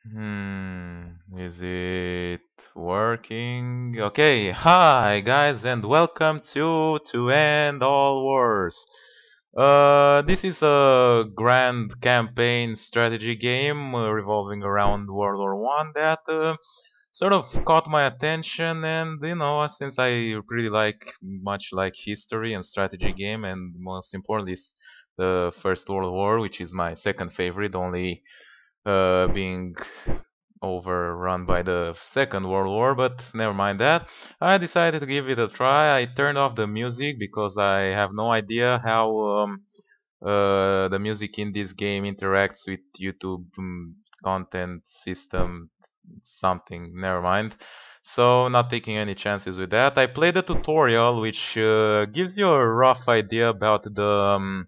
Is it working? Okay, hi guys, and welcome to End All Wars. This is a grand campaign strategy game revolving around World War One that sort of caught my attention, and since I really like history and strategy game, and most importantly, the First World War, which is my second favorite, only being overrun by the Second World War, but never mind that. I decided to give it a try. I turned off the music because I have no idea how the music in this game interacts with YouTube content system something. Never mind. So not taking any chances with that. I played the tutorial, which gives you a rough idea about the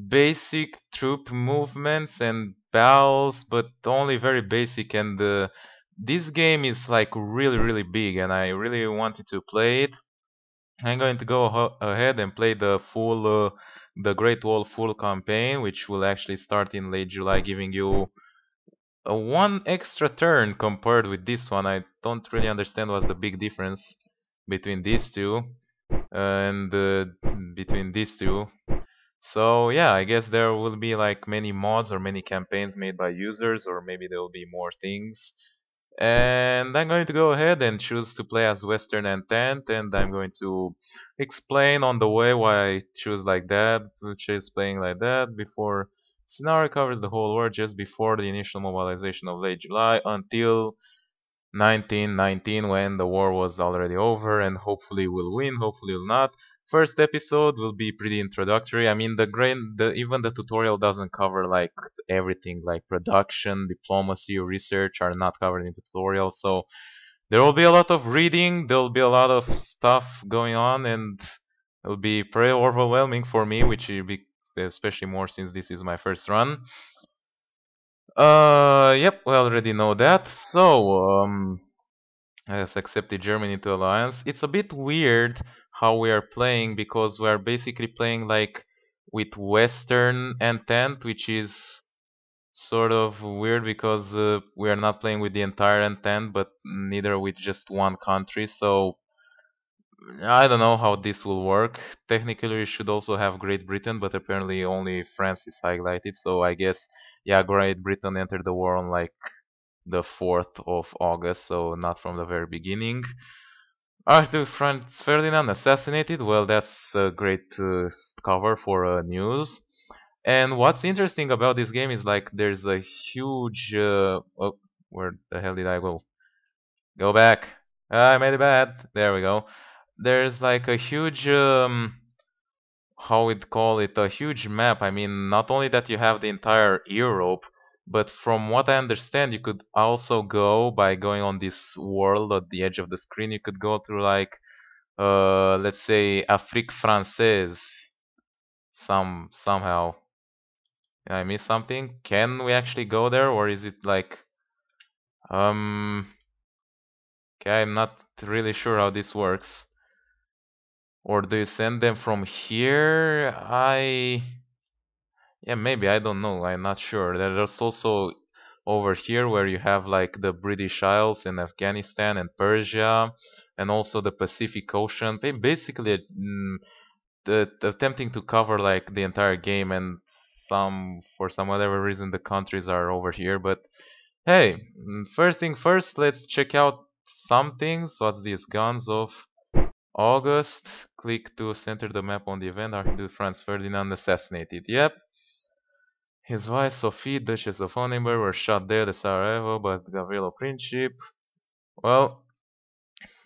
basic troop movements and battles, but only very basic. And this game is like really big, and I really wanted to play it. I'm going to go ahead and play the Great Wall full campaign, which will actually start in late July, giving you a one extra turn compared with this one. I don't really understand what's the big difference between these two and between these two. So yeah, I guess there will be like many mods or many campaigns made by users, or maybe there will be more things. And I'm going to go ahead and choose to play as Western Intent, and I'm going to explain on the way why I choose like that, choose playing like that. Before scenario covers the whole world just before the initial mobilization of late July until 1919, when the war was already over, and hopefully we'll win, hopefully we'll not. First episode will be pretty introductory. I mean, even the tutorial doesn't cover like everything, like production, diplomacy, research are not covered in the tutorial. So there will be a lot of reading, there will be a lot of stuff going on, and it'll be pretty overwhelming for me, which will be especially more since this is my first run. Yep, we already know that. So, has accepted Germany to alliance. It's a bit weird how we are playing because we are basically playing like with Western Entente, which is sort of weird because we are not playing with the entire Entente, but neither with just one country. So I don't know how this will work. Technically, we should also have Great Britain, but apparently only France is highlighted. So I guess, yeah, Great Britain entered the war on like the 4th of August, so not from the very beginning. Archduke Franz Ferdinand assassinated. Well, that's a great cover for news. And what's interesting about this game is like there's a huge. Oh, where the hell did I go? Go back. I made it bad. There we go. There's like a huge how we'd call it, a huge map. I mean, not only that you have the entire Europe, but from what I understand, you could also go by going on this world at the edge of the screen. You could go through like, let's say, Afrique Française. Somehow. Did I miss something? Can we actually go there, or is it like, um, okay, I'm not really sure how this works. Or do you send them from here? Yeah, maybe, I don't know. I'm not sure. There's also over here where you have like the British Isles in Afghanistan and Persia, and also the Pacific Ocean. Basically, attempting to cover like the entire game, and for some whatever reason the countries are over here. But hey, first thing first, let's check out some things. What's these guns of August? Click to center the map on the event. Archduke Franz Ferdinand assassinated. Yep. His wife Sophie, Duchess of Onnenberg, were shot dead at Sarajevo, but Gavrilo Princip, well,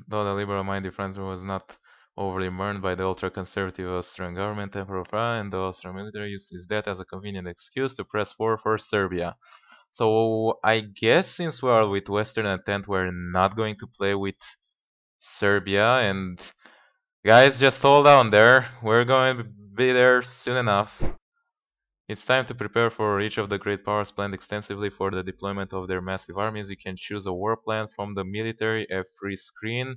though the liberal-minded Franz was not overly burned by the ultra-conservative Austrian government, Emperor Franz and the Austrian military used his death as a convenient excuse to press forward for Serbia. So I guess since we are with Western Intent, we're not going to play with Serbia. And guys, just hold on there. We're going to be there soon enough. It's time to prepare for each of the great powers planned extensively for the deployment of their massive armies. You can choose a war plan from the military F3 screen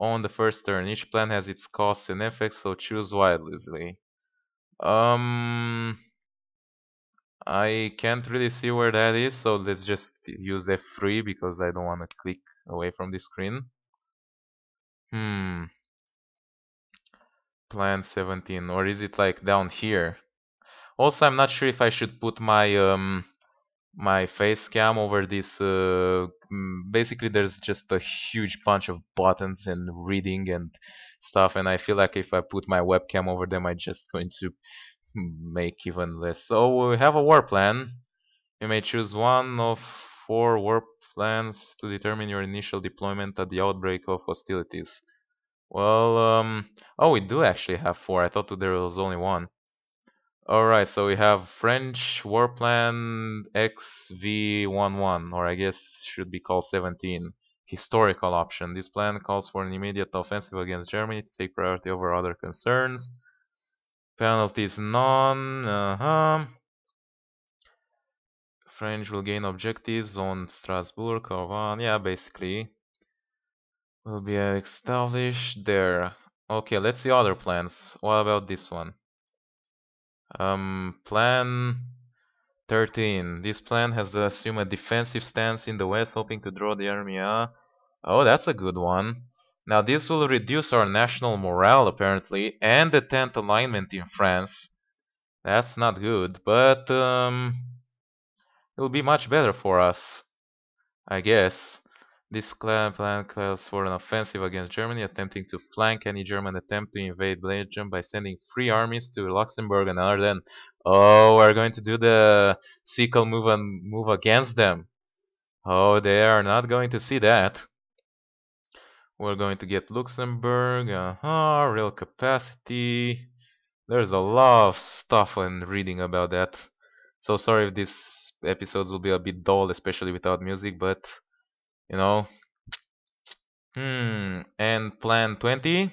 on the first turn. Each plan has its costs and effects, so choose wisely. Um, I can't really see where that is, so let's just use F3 because I don't want to click away from the screen. Hmm, plan 17, or is it like down here? Also, I'm not sure if I should put my face cam over this. Basically, there's just a huge bunch of buttons and reading and stuff, and I feel like if I put my webcam over them, I'm just going to make even less. So we have a war plan. You may choose one of 4 war plans to determine your initial deployment at the outbreak of hostilities. Well, oh, we do actually have 4. I thought there was only one. Alright, so we have French war plan XV11, or I guess should be called 17. Historical option. This plan calls for an immediate offensive against Germany to take priority over other concerns. Penalties none. French will gain objectives on Strasbourg, Corvan. Yeah, basically. Will be established there. Okay, let's see other plans. What about this one? Plan 13. This plan has to assume a defensive stance in the west, hoping to draw the army. Oh, that's a good one. Now, this will reduce our national morale, apparently, and the 10th alignment in France. That's not good, but it will be much better for us, I guess. This plan calls for an offensive against Germany, attempting to flank any German attempt to invade Belgium by sending free armies to Luxembourg and Ardennes. Oh, we're going to do the sickle move and move against them. Oh, they are not going to see that. We're going to get Luxembourg, real capacity. There's a lot of stuff and reading about that. So sorry if these episodes will be a bit dull, especially without music, but you know. And plan 20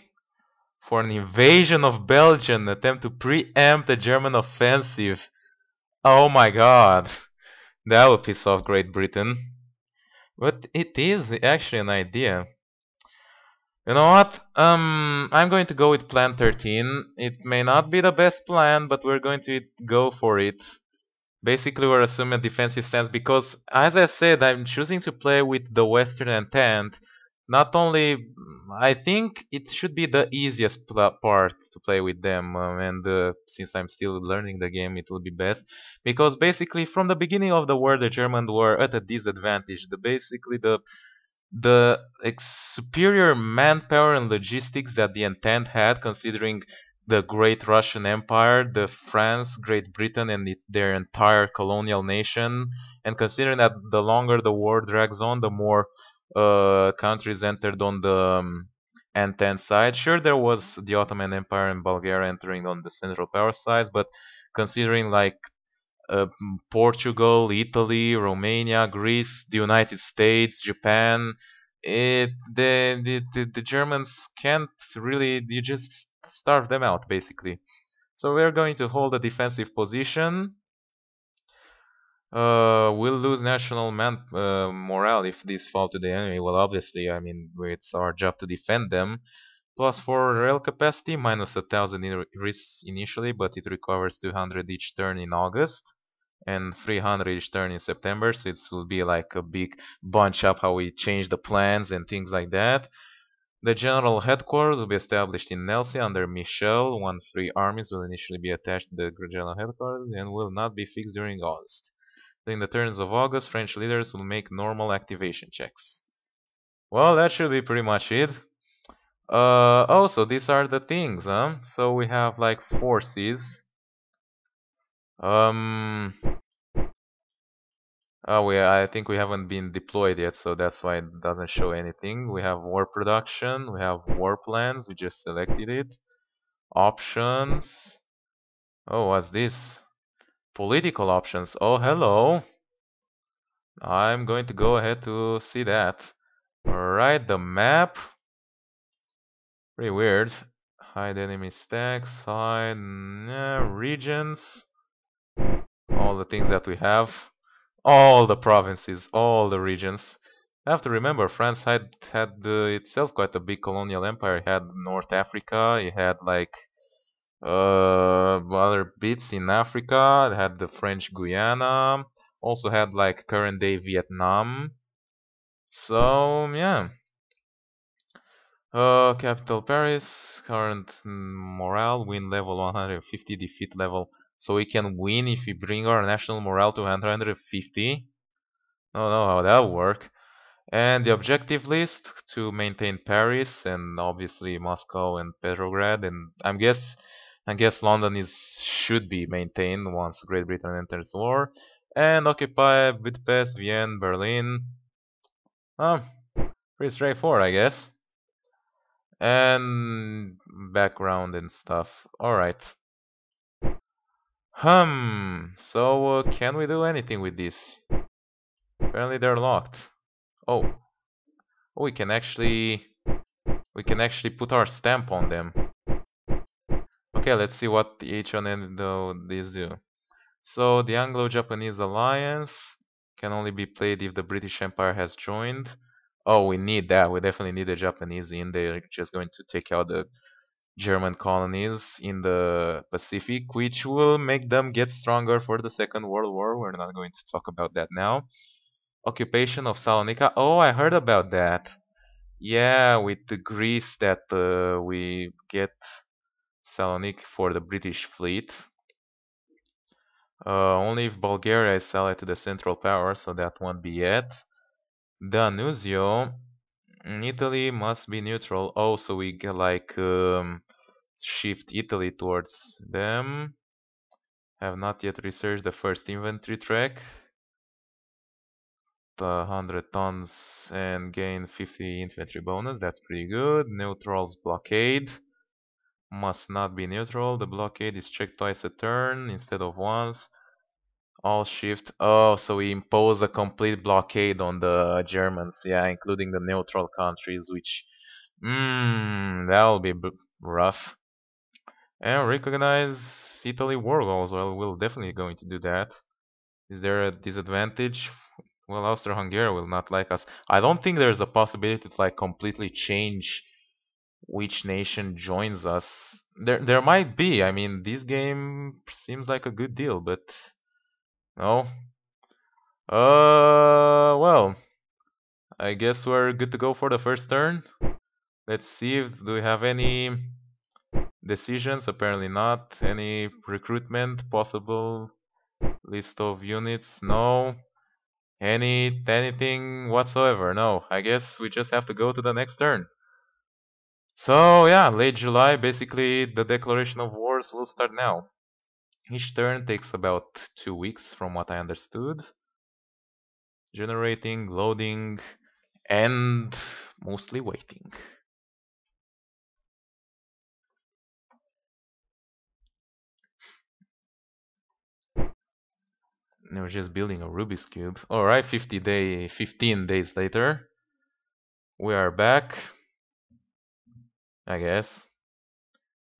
for an invasion of Belgium, attempt to preempt a German offensive. Oh my god, that would piss off Great Britain. But it is actually an idea. You know what? I'm going to go with plan 13. It may not be the best plan, but we're going to go for it. Basically, we're assuming a defensive stance because, as I said, I'm choosing to play with the Western Entente. Not only, I think it should be the easiest part to play with them, and since I'm still learning the game, it will be best. Because basically, from the beginning of the war, the Germans were at a disadvantage. Basically, the superior manpower and logistics that the Entente had, considering the great Russian Empire, the France, Great Britain, and their entire colonial nation, and considering that the longer the war drags on, the more countries entered on the Entente side. Sure, there was the Ottoman Empire and Bulgaria entering on the Central Power side, but considering like Portugal, Italy, Romania, Greece, the United States, Japan. The Germans can't really, you just starve them out basically. So we're going to hold a defensive position. We'll lose national morale if these fall to the enemy. Well, obviously, I mean, it's our job to defend them. Plus 4 rail capacity, minus 1,000 initially, but it recovers 200 each turn in August and 300 each turn in September, so it will be like a big bunch up how we change the plans and things like that. The general headquarters will be established in Nelson under Michel. 1 free armies will initially be attached to the general headquarters and will not be fixed during August. During the turns of August, French leaders will make normal activation checks. Well, that should be pretty much it. Oh, so these are the things, huh? So we have like forces. Um, I think we haven't been deployed yet, so that's why it doesn't show anything. We have war production, we have war plans, we just selected it. Options. Oh, what's this? Political options. Oh, hello. I'm going to go ahead to see that. Alright, the map. Pretty weird. Hide enemy stacks, hide regions. All the things that we have. All the provinces, all the regions. I have to remember, France had itself quite a big colonial empire. It had North Africa, it had like Other bits in Africa. It had the French Guyana. Also had like current day Vietnam. So yeah. Capital Paris. Current morale. Win level 150. Defeat level. So we can win if we bring our national morale to 150. I don't know how that'll work. And the objective list to maintain Paris and obviously Moscow and Petrograd, and I guess London is should be maintained once Great Britain enters war, and occupy Budapest, Vienna, Berlin. Oh, pretty straightforward, I guess. And background and stuff. All right. So can we do anything with this? Apparently they're locked. Oh, we can actually put our stamp on them. Okay, let's see what each one of these do. So the Anglo-Japanese Alliance can only be played if the British Empire has joined. Oh, we need that. We definitely need the Japanese in. They're just going to take out the German colonies in the Pacific, which will make them get stronger for the Second World War. We're not going to talk about that now. Occupation of Salonika. Oh, I heard about that. Yeah, with the Greece that we get Salonique for the British fleet. Only if Bulgaria is allied to the Central Power, so that won't be yet. Danuzio. Italy must be neutral. Oh, so we get like shift Italy towards them. Have not yet researched the first infantry track. 100 tons and gain 50 infantry bonus. That's pretty good. Neutrals blockade. Must not be neutral. The blockade is checked twice a turn instead of once. All shift. Oh, so we impose a complete blockade on the Germans, yeah, including the neutral countries, which, that'll be rough. And recognize Italy war goals. Well, we're definitely going to do that. Is there a disadvantage? Well, Austria-Hungary will not like us. I don't think there's a possibility to like completely change which nation joins us. There might be. I mean, this game seems like a good deal, but no. Well, I guess we're good to go for the first turn. Let's see if do we have any decisions. Apparently not. Any recruitment possible list of units? No. Anything whatsoever? No. I guess we just have to go to the next turn. So yeah, late July, basically the declaration of wars will start now. Each turn takes about 2 weeks from what I understood. Generating, loading, and mostly waiting. They were just building a Rubik's Cube. Alright, 15 days later. We are back, I guess.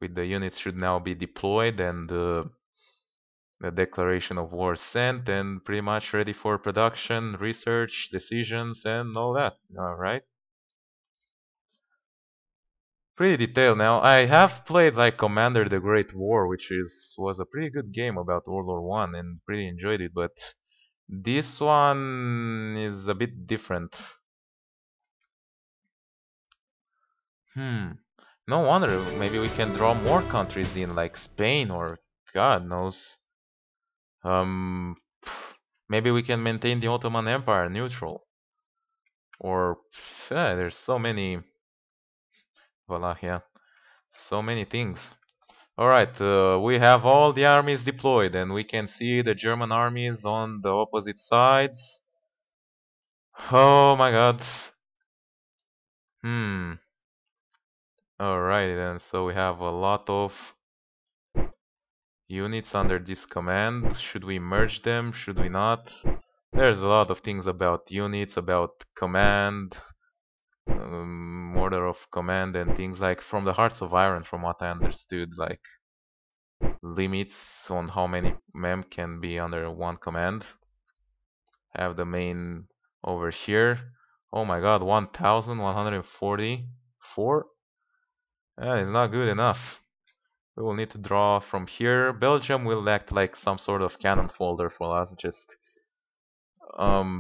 With the units should now be deployed and the declaration of war sent and pretty much ready for production, research, decisions, and all that. Alright. Pretty detailed now. I have played like Commander the Great War, which was a pretty good game about World War One and pretty enjoyed it, but this one is a bit different. Hmm. No wonder. Maybe we can draw more countries in, like Spain or God knows. Um, maybe we can maintain the Ottoman Empire neutral. Or there's so many. Wallachia. So many things. Alright, we have all the armies deployed, and we can see the German armies on the opposite sides. Oh my god. Hmm. Alright, then, so we have a lot of units under this command. Should we merge them? Should we not? There's a lot of things about units, about command, order of command, and things like from the Hearts of Iron, from what I understood, like limits on how many mem can be under one command. Have the main over here. Oh my god, 1144? That is not good enough. We will need to draw from here. Belgium will act like some sort of cannon folder for us. Just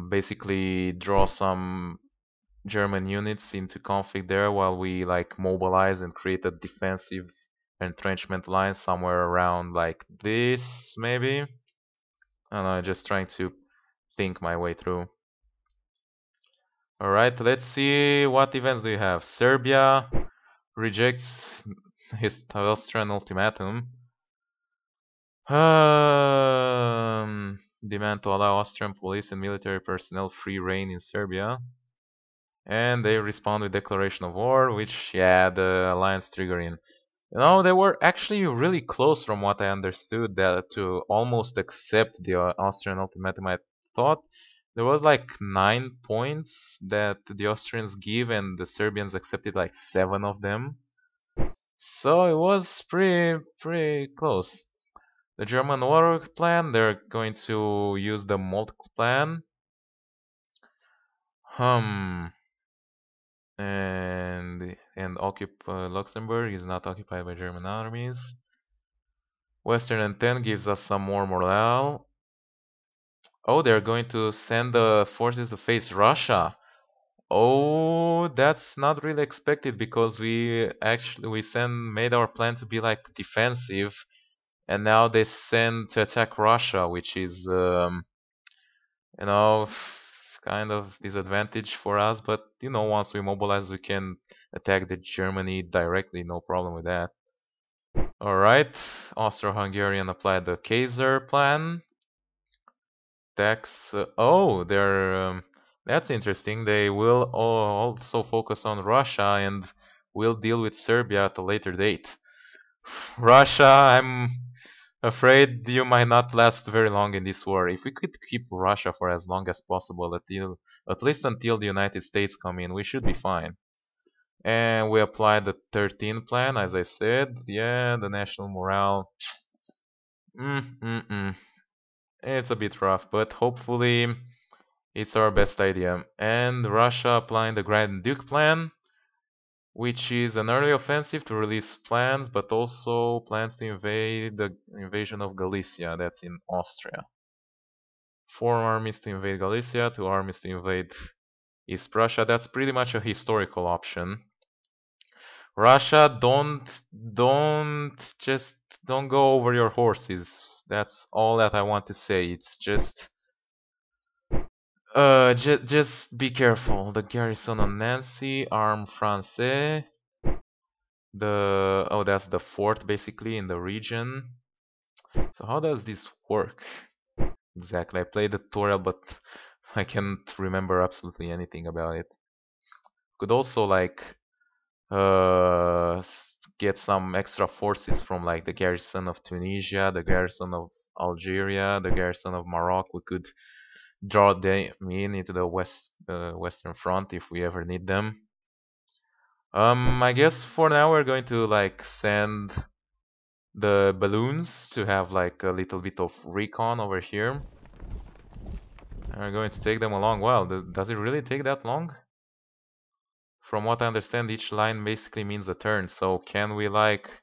basically draw some German units into conflict there while we like mobilize and create a defensive entrenchment line somewhere around like this, maybe. And I'm just trying to think my way through. Alright, let's see what events do you have. Serbia rejects his Austrian ultimatum. Demand to allow Austrian police and military personnel free reign in Serbia. And they respond with declaration of war, which, yeah, the alliance triggering. You know, they were actually really close from what I understood that to almost accept the Austrian ultimatum. I thought there was like 9 points that the Austrians give and the Serbians accepted like 7 of them. So it was pretty close. The German war plan, they're going to use the Moltke plan. And occupy Luxembourg is not occupied by German armies. Western Entente gives us some more morale. Oh, they're going to send the forces to face Russia. Oh, that's not really expected because we made our plan to be like defensive, and now they send to attack Russia, which is you know, kind of disadvantage for us. But you know, once we mobilize, we can attack the Germany directly, no problem with that. All right, Austro-Hungarian applied the Kaiser plan. Tax. Oh, they're that's interesting. They will also focus on Russia and will deal with Serbia at a later date. Russia, I'm afraid you might not last very long in this war. If we could keep Russia for as long as possible, at least until the United States come in, we should be fine. And we applied the 13 plan, as I said. Yeah, the national morale. It's a bit rough, but hopefully it's our best idea. And Russia applying the Grand Duke plan, which is an early offensive to release plans, but also plans to invade the invasion of Galicia, that's in Austria. 4 armies to invade Galicia, 2 armies to invade East Prussia. That's pretty much a historical option. Russia, don't go over your horses. That's all that I want to say. It's just just be careful. The garrison on Nancy, Arme Français. That's the fort basically in the region. So how does this work exactly? I played the tutorial, but I can't remember absolutely anything about it. Could also like get some extra forces from like the garrison of Tunisia, the garrison of Algeria, the garrison of Morocco. We could draw them into the Western Front if we ever need them. I guess for now we're going to like send the balloons to have like a little bit of recon over here. We're going to take them along. Well, does it really take that long? From what I understand, each line basically means a turn. So can we like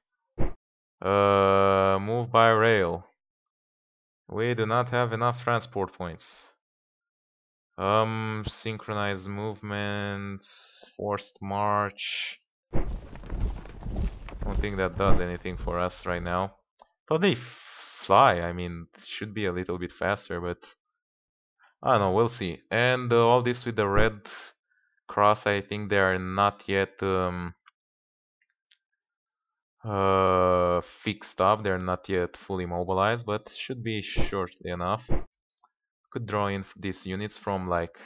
move by rail? We do not have enough transport points. Synchronized movements, forced march. I don't think that does anything for us right now. Thought they fly. I mean, it should be a little bit faster, but I don't know. We'll see. And all this with the red cross, I think they are not yet fixed up. They're not yet fully mobilized, but should be shortly enough. Could draw in these units from like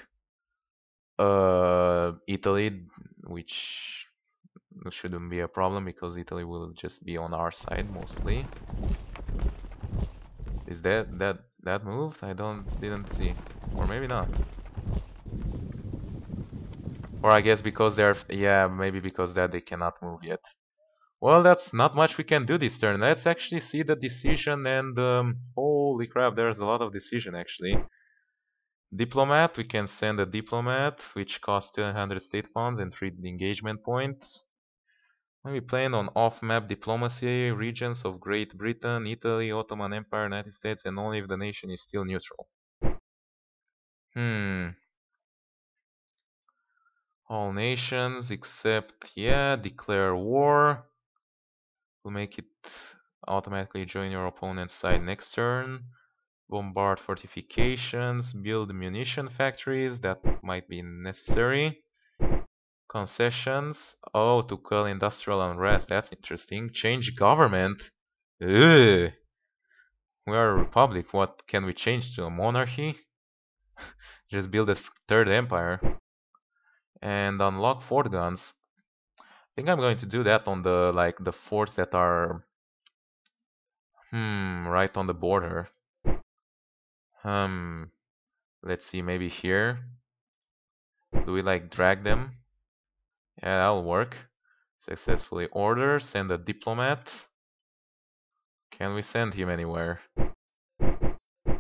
Italy, which shouldn't be a problem because Italy will just be on our side mostly. Is that moved? I didn't see, or maybe not. Or I guess because they're maybe because that they cannot move yet. Well, that's not much we can do this turn. Let's actually see the decision and holy crap, there's a lot of decision actually. Diplomat, we can send a diplomat, which costs 200 state funds and 3 engagement points. Maybe playing on off-map diplomacy, regions of Great Britain, Italy, Ottoman Empire, United States, and only if the nation is still neutral. All nations except, yeah, declare war. Will make it automatically join your opponent's side next turn. Bombard fortifications, build munition factories, that might be necessary. Concessions, oh, to quell industrial unrest, that's interesting. Change government, ugh. We are a republic, what can we change to? A monarchy? Just build a third empire. And unlock fort guns. I think I'm going to do that on the, like, the forts that are, right on the border. Let's see, maybe here. Do we like drag them? Yeah, that'll work. Successfully order, send a diplomat. Can we send him anywhere? To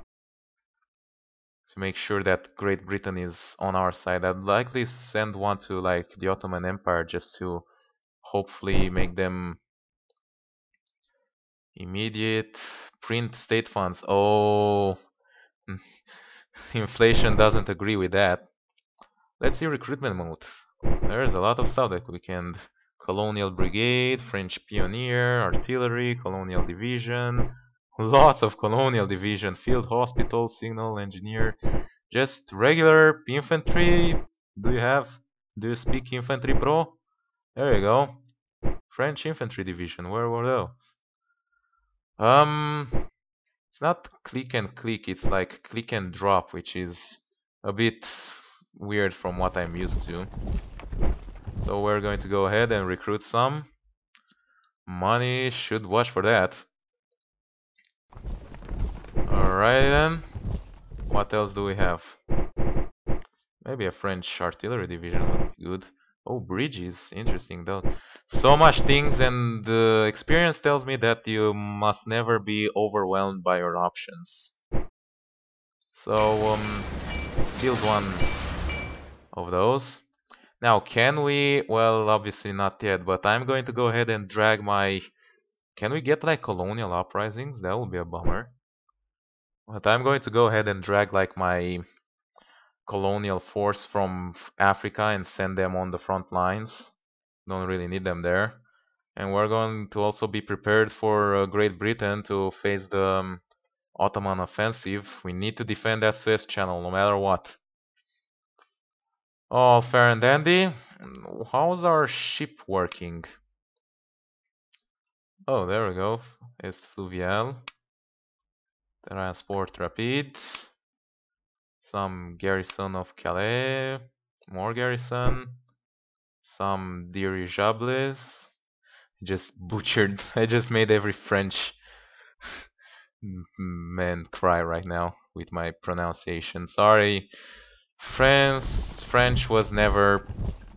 make sure that Great Britain is on our side. I'd likely send one to like the Ottoman Empire just to hopefully make them immediate. Print state funds. Oh, inflation doesn't agree with that. Let's see recruitment mode. There's a lot of stuff that we can. Colonial Brigade, French Pioneer, Artillery, Colonial Division. Lots of Colonial Division, Field Hospital, Signal Engineer. Just regular infantry. Do you speak infantry, bro? There you go. French Infantry Division, where were those? It's not click and click, it's like click and drop, which is a bit weird from what I'm used to. So we're going to go ahead and recruit some. Money should watch for that. Alright then. What else do we have? Maybe a French artillery division would be good. Oh, bridges. Interesting though. So much things, and the experience tells me that you must never be overwhelmed by your options. So, build one of those. Now, can we... Well, obviously not yet, but I'm going to go ahead and drag my... Can we get like colonial uprisings? That would be a bummer. But I'm going to go ahead and drag like my colonial force from Africa and send them on the front lines. Don't really need them there. And we're going to also be prepared for Great Britain to face the Ottoman offensive. We need to defend that Suez Channel no matter what. All fair and dandy. How's our ship working? Oh, there we go. Est Fluvial. Transport Rapide. Some garrison of Calais. More garrison. Some dirigibles. Just butchered. I just made every French man cry right now with my pronunciation. Sorry. French was never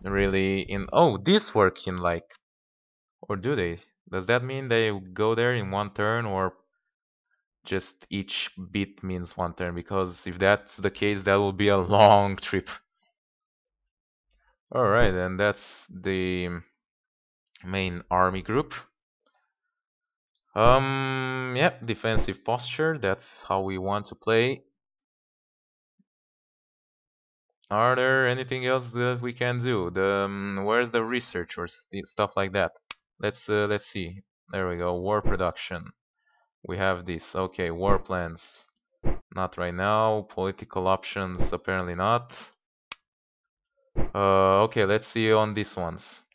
really in. Oh, this work in like. Or do they? Does that mean they go there in one turn, or just each bit means one turn? Because if that's the case, that will be a long trip. Alright, and that's the main army group. Yeah, defensive posture, that's how we want to play. Are there anything else that we can do? Where's the research or stuff like that? Let's see. There we go. War production. We have this. Okay, war plans. Not right now. Political options, apparently not. Okay, let's see on these ones.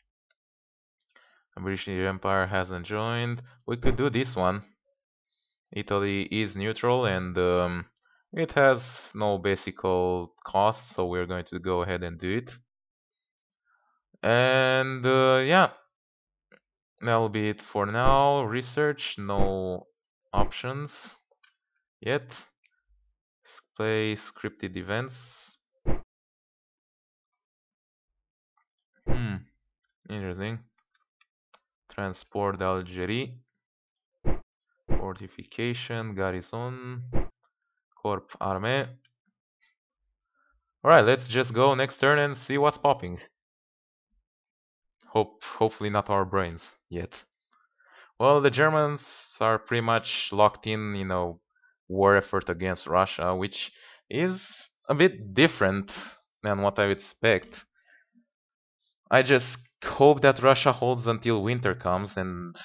The British Empire hasn't joined. We could do this one. Italy is neutral and it has no basic cost, so we're going to go ahead and do it. And yeah, that'll be it for now. Research, no options yet. Play scripted events. Interesting. Transport d'Algérie. Fortification, garrison, corps armée. Alright, let's just go next turn and see what's popping. Hopefully not our brains yet. Well, the Germans are pretty much locked in a war effort against Russia, which is a bit different than what I would expect. I just hope that Russia holds until winter comes, and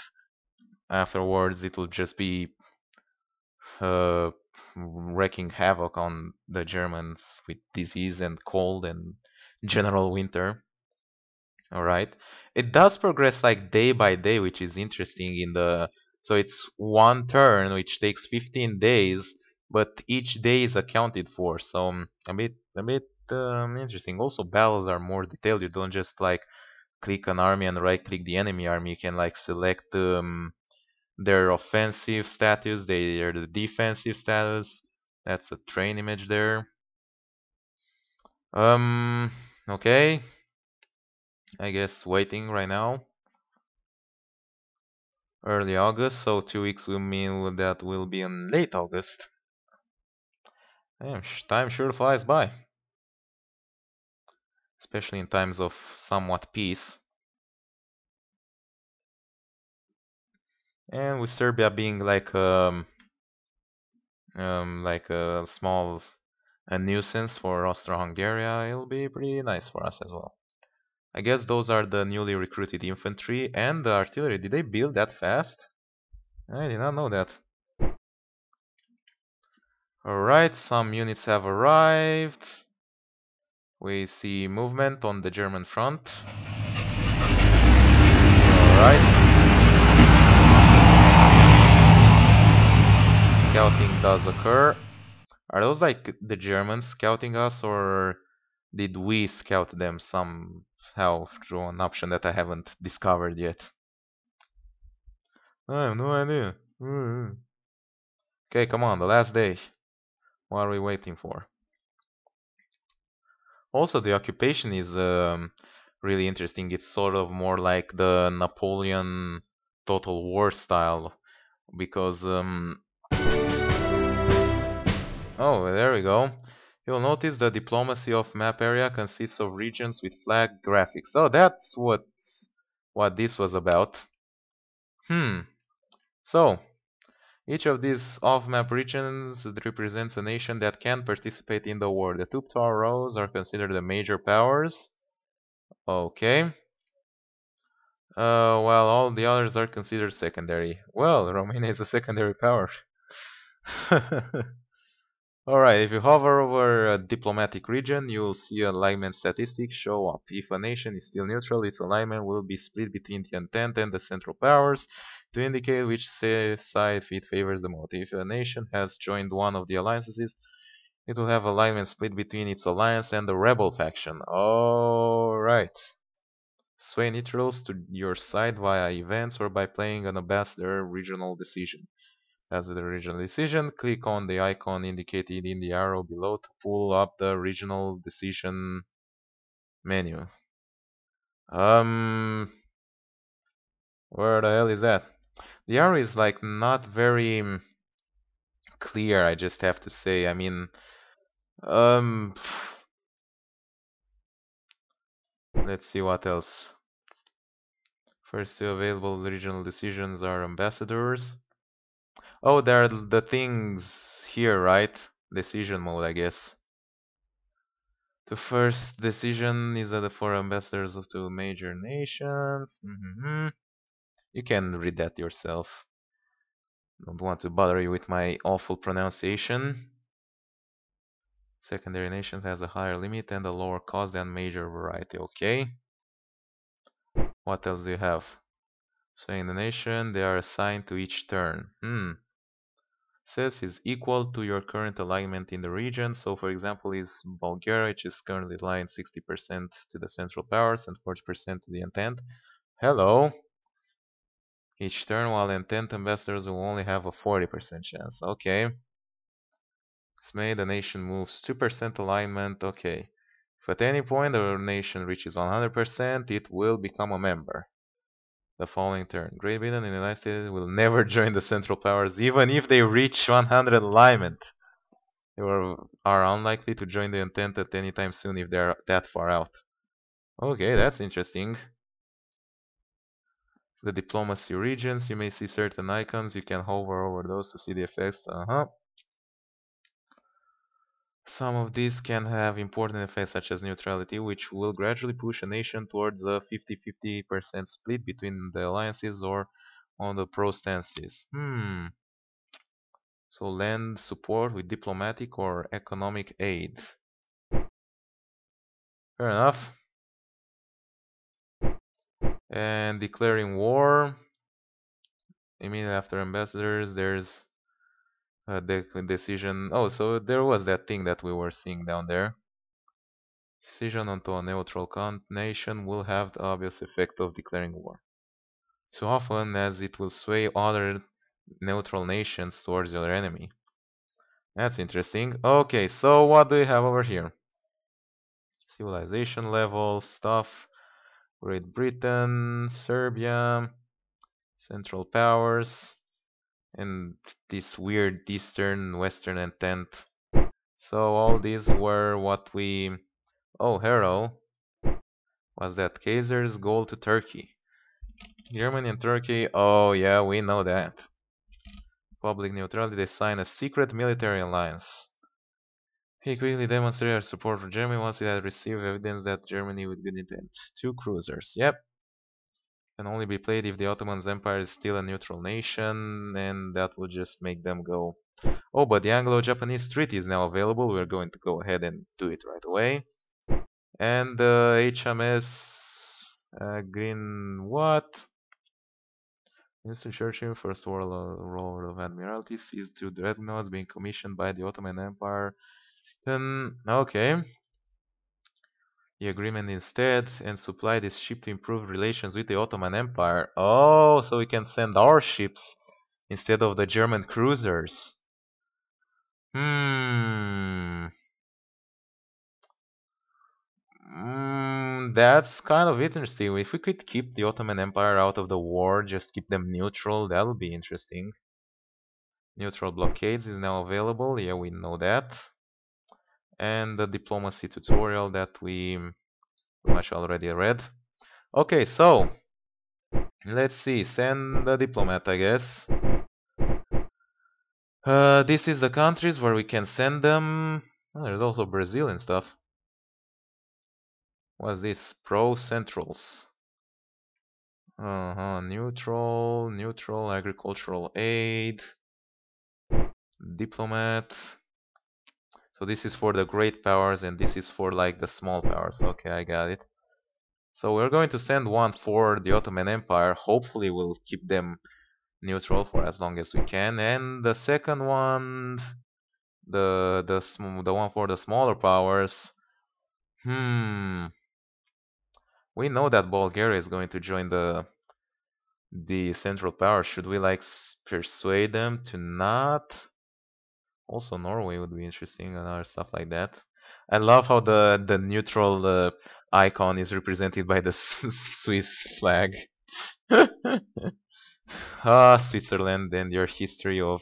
afterwards it will just be uh, wreaking havoc on the Germans with disease and cold and general winter. All right. It does progress like day by day, which is interesting in the so it's one turn which takes 15 days, but each day is accounted for. So a bit interesting. Also, battles are more detailed. You don't just like click an army and right click the enemy army. You can like select their offensive status, their the defensive status. That's a train image there. Um okay. I guess waiting right now. Early August, so 2 weeks will mean that will be in late August. Damn, time sure flies by, especially in times of somewhat peace. And with Serbia being like a small a nuisance for Austro-Hungary, it'll be pretty nice for us as well. I guess those are the newly recruited infantry and the artillery. Did they build that fast? I did not know that. Alright, some units have arrived. We see movement on the German front. Alright. Scouting does occur. Are those like the Germans scouting us, or did we scout them somehow through an option that I haven't discovered yet? I have no idea. Okay, come on, the last day. What are we waiting for? Also, the occupation is really interesting. It's sort of more like the Napoleon Total War style, because oh, there we go. You'll notice the diplomacy of map area consists of regions with flag graphics. Oh, that's what this was about. So, each of these off-map regions represents a nation that can participate in the war. The two tall rows are considered the major powers. Okay. While all the others are considered secondary. Well, Romania is a secondary power. Alright, if you hover over a diplomatic region, you'll see alignment statistics show up. If a nation is still neutral, its alignment will be split between the Entente and the Central Powers to indicate which side it favors the most. If a nation has joined one of the alliances, it will have alignment split between its alliance and the rebel faction. Alright. Sway neutrals to your side via events or by playing an ambassador regional decision. As the regional decision, click on the icon indicated in the arrow below to pull up the regional decision menu. Where the hell is that? The arrow is like not very clear, I just have to say. I mean, um, let's see what else. First two available regional decisions are ambassadors. Oh, there are the things here, right? Decision mode, I guess. The first decision is for ambassadors of two major nations. You can read that yourself. Don't want to bother you with my awful pronunciation. Secondary nations has a higher limit and a lower cost than major variety. Okay. What else do you have? So in the nation, they are assigned to each turn. Says is equal to your current alignment in the region. So for example is Bulgaria, which is currently aligned 60% to the Central Powers and 40% to the Entente. Hello! Each turn, while Entente ambassadors will only have a 40% chance. Okay. Dismay, the nation moves 2% alignment. Okay. If at any point the nation reaches 100%, it will become a member. The following turn. Great Britain and the United States will never join the Central Powers, even if they reach 100 alignment. They are unlikely to join the Entente at any time soon if they are that far out. Okay, that's interesting. The diplomacy regions, you may see certain icons. You can hover over those to see the effects. Some of these can have important effects such as neutrality, which will gradually push a nation towards a 50-50% split between the alliances or on the pro stances. So lend support with diplomatic or economic aid. Fair enough. And declaring war. Immediately after ambassadors, there's the decision. Oh, so there was that thing that we were seeing down there. Decision onto a neutral nation will have the obvious effect of declaring war. Too often as it will sway other neutral nations towards your enemy. That's interesting. Okay, so what do we have over here? Civilization level stuff. Great Britain, Serbia, Central Powers, and this weird Eastern Western Entente. So all these were what we... Oh, Hero was that Kaiser's goal to Turkey. Germany and Turkey, oh yeah, we know that. Public neutrality, they signed a secret military alliance. He quickly demonstrated support for Germany once he had received evidence that Germany with good intent. 2 cruisers, yep. Can only be played if the Ottoman Empire is still a neutral nation, and that will just make them go. Oh, but the Anglo-Japanese Treaty is now available. We're going to go ahead and do it right away. And the HMS Green what? Mr. Churchill, First World of Admiralty, seized 2 dreadnoughts being commissioned by the Ottoman Empire. Then, okay. The agreement instead and supply this ship to improve relations with the Ottoman Empire. Oh, so we can send our ships instead of the German cruisers. That's kind of interesting. If we could keep the Ottoman Empire out of the war, just keep them neutral, that would be interesting. Neutral blockades is now available. Yeah, we know that. And the diplomacy tutorial that we pretty much already read. Okay, so let's see. Send the diplomat, I guess. This is the countries where we can send them. Oh, there's also Brazil and stuff. What's this? Pro Centrals. Neutral, agricultural aid, diplomat. So this is for the great powers and this is for like the small powers. Okay, I got it. So we're going to send one for the Ottoman Empire. Hopefully we'll keep them neutral for as long as we can. And the second one, the one for the smaller powers. We know that Bulgaria is going to join the Central Power. Should we like persuade them to not? Also, Norway would be interesting and other stuff like that. I love how the neutral icon is represented by the Swiss flag. Switzerland and your history of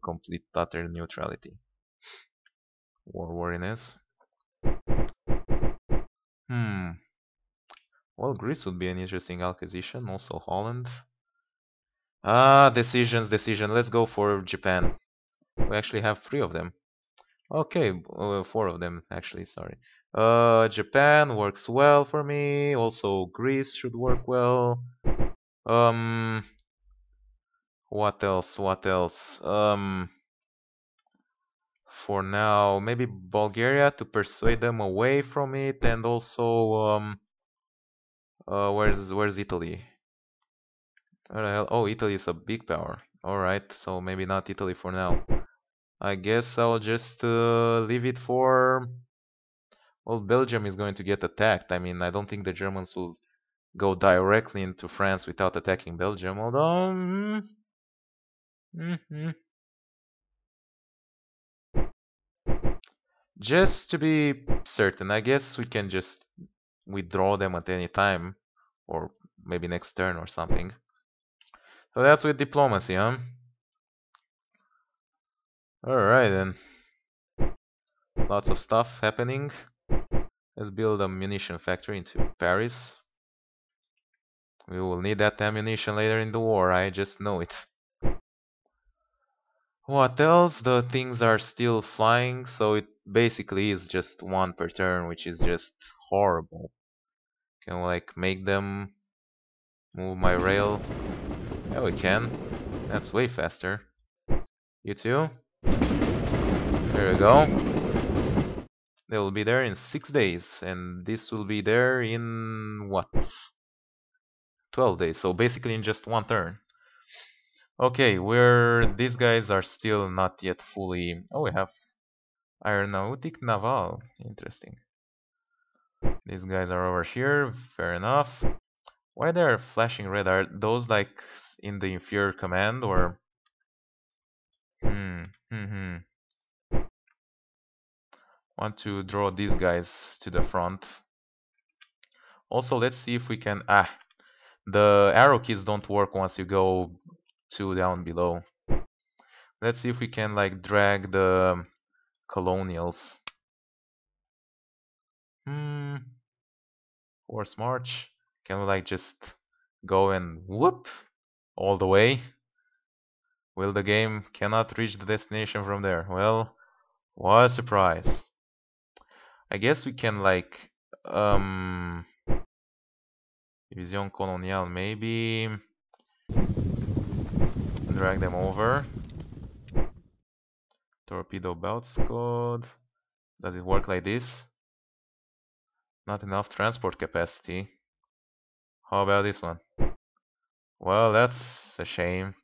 complete utter neutrality. Wariness. Well, Greece would be an interesting acquisition. Also Holland. Decision. Let's go for Japan. We actually have 3 of them. Okay, 4 of them actually, sorry. Japan works well for me. Also Greece should work well. What else? For now, maybe Bulgaria to persuade them away from it, and also where's Italy? Where the hell? Oh, Italy is a big power. Alright, so maybe not Italy for now. I guess I'll just leave it for... Well, Belgium is going to get attacked. I mean, I don't think the Germans will go directly into France without attacking Belgium, although... Just to be certain, I guess we can just withdraw them at any time, or maybe next turn or something. So that's with diplomacy, huh? Alright then. Lots of stuff happening. Let's build a munition factory into Paris. We will need that ammunition later in the war, I just know it. What else? The things are still flying, so it basically is just one per turn, which is just horrible. Can we like make them move my rail? Yeah, we can. That's way faster. You too? There we go. They will be there in 6 days, and this will be there in what? 12 days, so basically in just one turn. Okay, these guys are still not yet fully. Oh, we have aeronautic naval. Interesting. These guys are over here. Fair enough. Why they're flashing red? Are those like in the inferior command or? Hmm. Want to draw these guys to the front. Also, let's see if we can. The arrow keys don't work once you go 2 down below. Let's see if we can like drag the colonials. Force march. Can we like just go and whoop all the way? Will the game cannot reach the destination from there? Well, what a surprise. I guess we can like Division Colonial maybe drag them over. Torpedo belt squad. Does it work like this? Not enough transport capacity. How about this one? Well, that's a shame.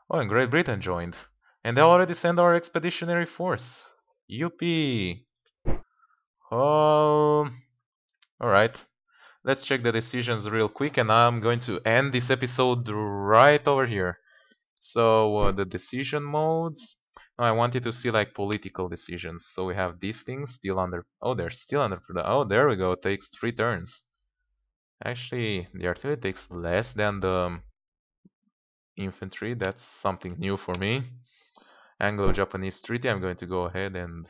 Oh, and Great Britain joined. And they already sent our expeditionary force. Yuppie! Oh, alright. Let's check the decisions real quick, and I'm going to end this episode right over here. So, the decision modes. No, I wanted to see like political decisions. So we have these things still under. Oh, they're still under. Oh, there we go. It takes 3 turns. Actually, the artillery takes less than the infantry. That's something new for me. Anglo-Japanese treaty. I'm going to go ahead and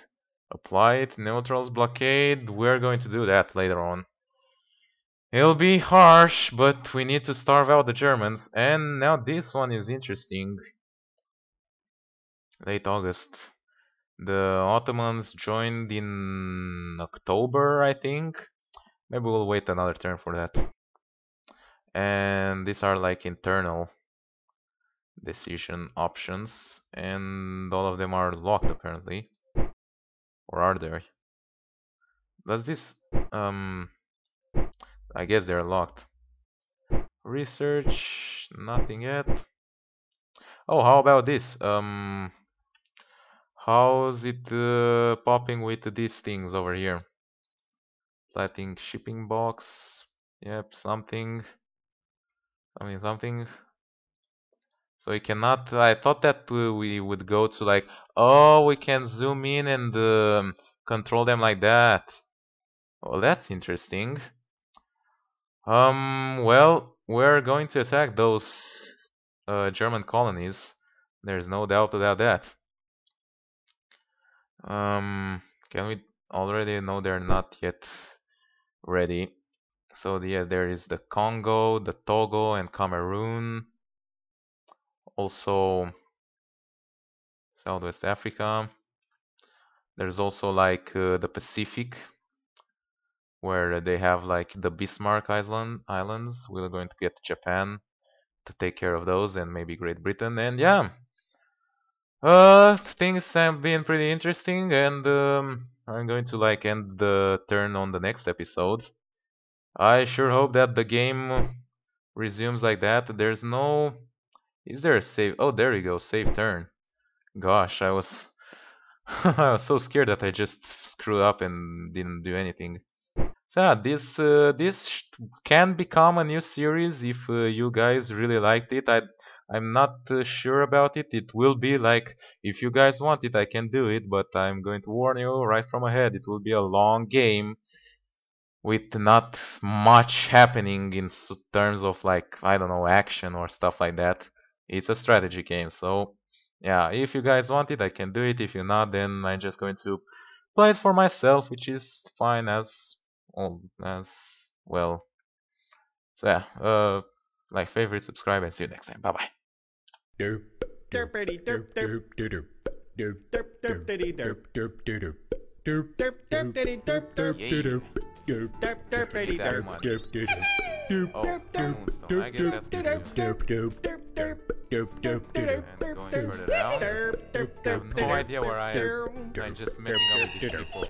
apply it. Neutrals blockade. We're going to do that later on. It'll be harsh, but we need to starve out the Germans. And now this one is interesting. Late August. The Ottomans joined in October, I think. Maybe we'll wait another turn for that. And these are like internal decision options, and all of them are locked apparently. Or are they? Does this I guess they're locked. Research, nothing yet. Oh, how about this? How's it popping with these things over here? Plating shipping box. Yep, something. Something. So we cannot. I thought that we would go to like. Oh, we can zoom in and control them like that. Well, that's interesting. Well, we're going to attack those German colonies. There's no doubt about that. Can we already know they're not yet ready? So yeah, there is the Congo, the Togo, and Cameroon. Also, Southwest Africa. There's also like the Pacific, where they have like the Bismarck Islands. We're going to get Japan to take care of those, and maybe Great Britain. And yeah, things have been pretty interesting, and I'm going to like end the turn on the next episode. I sure hope that the game resumes like that. There's no. Is there a save? Oh, there we go. Save turn. Gosh, I was. I was so scared that I just screwed up and didn't do anything. So yeah, this can become a new series if you guys really liked it. I'm not sure about it. It will be like if you guys want it, I can do it, but I'm going to warn you right from ahead. It will be a long game with not much happening in terms of like I don't know action or stuff like that. It's a strategy game, so yeah, if you guys want it, I can do it. If you're not, then I'm just going to play it for myself, which is fine as well, so yeah, like, favorite, subscribe, and see you next time. Bye bye. Derp, derpity derp derp derp derp derp derpity derp derp derp derp derp derpity derp derp derp derp derp derpity derp derp derp derp Oh, derp Moonstone. I guess that's derp good. derp derp derp derp derp derp And going further down, I have no idea where I am. I'm just making up with these people.